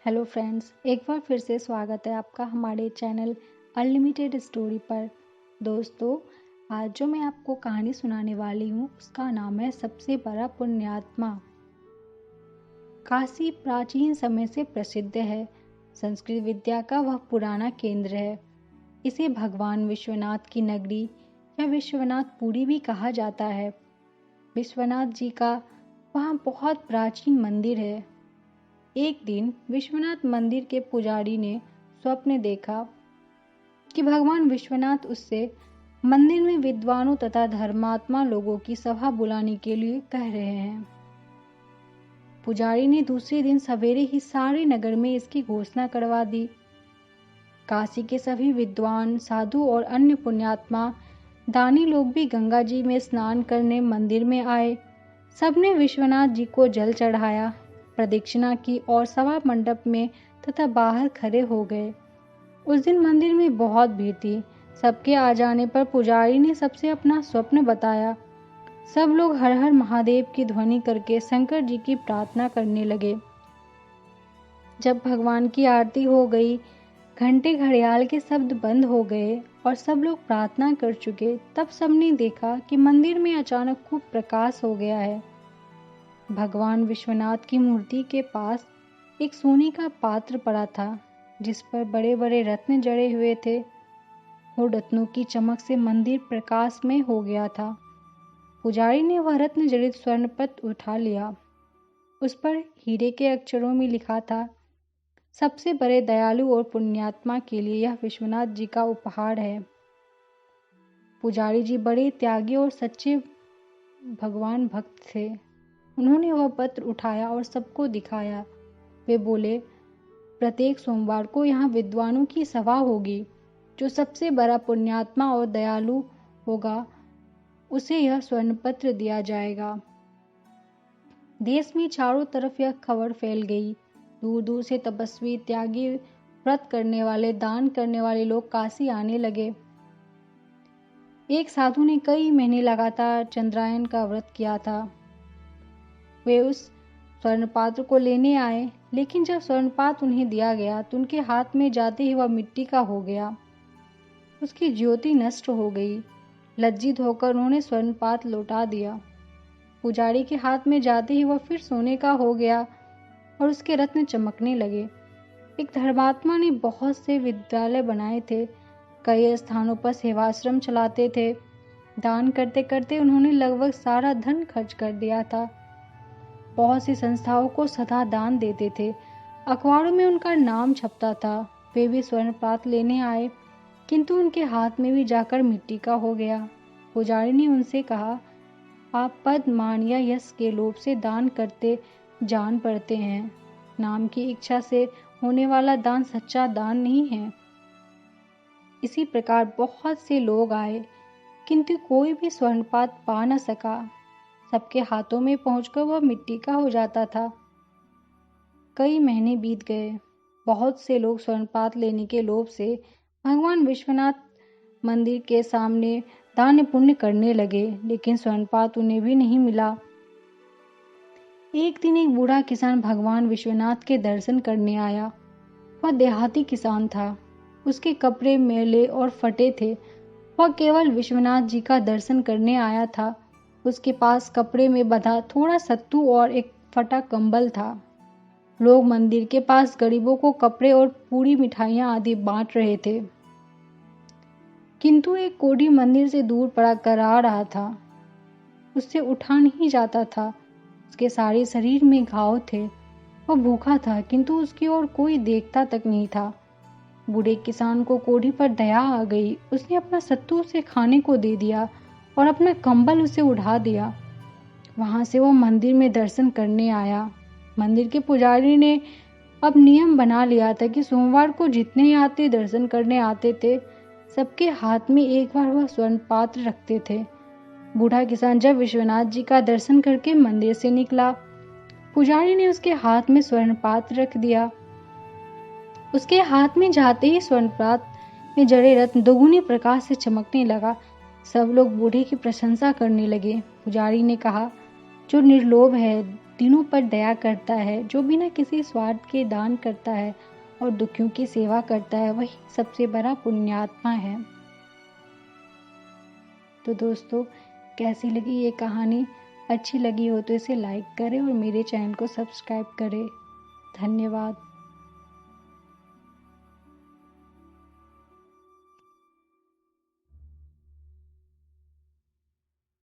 Hello friends, एक बार फिर से स्वागत है आपका हमारे चैनल अनलिमिटेड स्टोरी पर। दोस्तों, आज जो मैं आपको कहानी सुनाने वाली हूँ उसका नाम है सबसे बड़ा पुण्यात्मा। काशी प्राचीन समय से प्रसिद्ध है। संस्कृत विद्या का वह पुराना केंद्र है। इसे भगवान विश्वनाथ की नगरी या विश्वनाथपुरी भी कहा जाता है। विश्वनाथ जी का वहाँ बहुत प्राचीन मंदिर है। एक दिन विश्वनाथ मंदिर के पुजारी ने स्वप्न देखा कि भगवान विश्वनाथ उससे मंदिर में विद्वानों तथा धर्मात्मा लोगों की सभा बुलाने के लिए कह रहे हैं। पुजारी ने दूसरे दिन सवेरे ही सारे नगर में इसकी घोषणा करवा दी। काशी के सभी विद्वान, साधु और अन्य पुण्यात्मा दानी लोग भी गंगा जी में स्नान करने मंदिर में आए। सबने विश्वनाथ जी को जल चढ़ाया, प्रदक्षिणा की और सभा मंडप में तथा बाहर खड़े हो गए। उस दिन मंदिर में बहुत भीड़ थी। सबके आ जाने पर पुजारी ने सबसे अपना स्वप्न बताया। सब लोग हर हर महादेव की ध्वनि करके शंकर जी की प्रार्थना करने लगे। जब भगवान की आरती हो गई, घंटे घड़ियाल के शब्द बंद हो गए और सब लोग प्रार्थना कर चुके, तब सबने देखा कि मंदिर में अचानक खूब प्रकाश हो गया है। भगवान विश्वनाथ की मूर्ति के पास एक सोने का पात्र पड़ा था जिस पर बड़े बड़े रत्न जड़े हुए थे। वो रत्नों की चमक से मंदिर प्रकाशमय हो गया था। पुजारी ने वह रत्न जड़ित स्वर्ण पत्र उठा लिया। उस पर हीरे के अक्षरों में लिखा था, सबसे बड़े दयालु और पुण्यात्मा के लिए यह विश्वनाथ जी का उपहार है। पुजारी जी बड़े त्यागी और सच्चे भगवान भक्त थे। उन्होंने वह पत्र उठाया और सबको दिखाया। वे बोले, प्रत्येक सोमवार को यहाँ विद्वानों की सभा होगी। जो सबसे बड़ा पुण्यात्मा और दयालु होगा उसे यह स्वर्ण पत्र दिया जाएगा। देश में चारों तरफ यह खबर फैल गई। दूर दूर से तपस्वी, त्यागी, व्रत करने वाले, दान करने वाले लोग काशी आने लगे। एक साधु ने कई महीने लगातार चंद्रायन का व्रत किया था। वे उस स्वर्ण पात्र को लेने आए, लेकिन जब स्वर्ण पात्र उन्हें दिया गया तो उनके हाथ में जाते ही वह मिट्टी का हो गया। उसकी ज्योति नष्ट हो गई। लज्जित होकर उन्होंने स्वर्ण पात्र लौटा दिया। पुजारी के हाथ में जाते ही वह फिर सोने का हो गया और उसके रत्न चमकने लगे। एक धर्मात्मा ने बहुत से विद्यालय बनाए थे, कई स्थानों पर सेवाश्रम चलाते थे। दान करते करते उन्होंने लगभग सारा धन खर्च कर दिया था। बहुत सी संस्थाओं को सदा दान देते थे। अखबारों में उनका नाम छपता था। वे भी स्वर्ण पात्र लेने आए, किंतु उनके हाथ में भी जाकर मिट्टी का हो गया। पुजारी ने उनसे कहा, आप पद, मान या यश के लोभ से दान करते जान पड़ते हैं। नाम की इच्छा से होने वाला दान सच्चा दान नहीं है। इसी प्रकार बहुत से लोग आए, किंतु कोई भी स्वर्ण पात्र पा न सका। सबके हाथों में पहुंचकर वह मिट्टी का हो जाता था। कई महीने बीत गए। बहुत से लोग स्वर्ण पात्र लेने के लोभ से भगवान विश्वनाथ मंदिर के सामने दान पुण्य करने लगे, लेकिन स्वर्ण पात्र उन्हें भी नहीं मिला। एक दिन एक बूढ़ा किसान भगवान विश्वनाथ के दर्शन करने आया। वह देहाती किसान था। उसके कपड़े मैले और फटे थे। वह केवल विश्वनाथ जी का दर्शन करने आया था। उसके पास कपड़े में बंधा थोड़ा सत्तू और एक फटा कंबल था। लोग मंदिर के पास गरीबों को कपड़े और पूरी मिठाइयां आदि बांट रहे थे, किंतु एक कोढ़ी मंदिर से दूर पड़ा करा रहा था। उससे उठा नहीं जाता था। उसके सारे शरीर में घाव थे। वह भूखा था, किंतु उसकी ओर कोई देखता तक नहीं था। बूढ़े किसान को कोढ़ी पर दया आ गई। उसने अपना सत्तू उसे खाने को दे दिया और अपना कंबल उसे उड़ा दिया। वहां से वह मंदिर में दर्शन करने आया। मंदिर के पुजारी ने अब नियम बना लिया था कि सोमवार को जितने यात्री दर्शन करने आते थे, सबके हाथ में एक बार वह स्वर्ण पात्र रखते थे। बूढ़ा किसान जब विश्वनाथ जी का दर्शन करके मंदिर से निकला, पुजारी ने उसके हाथ में स्वर्ण पात्र रख दिया। उसके हाथ में जाते ही स्वर्ण पात्र में जड़े रत्न दोगुने प्रकाश से चमकने लगा। सब लोग बूढ़े की प्रशंसा करने लगे। पुजारी ने कहा, जो निर्लोभ है, दीनों पर दया करता है, जो बिना किसी स्वार्थ के दान करता है और दुखियों की सेवा करता है, वही सबसे बड़ा पुण्यात्मा है। तो दोस्तों, कैसी लगी ये कहानी? अच्छी लगी हो तो इसे लाइक करें और मेरे चैनल को सब्सक्राइब करें। धन्यवाद।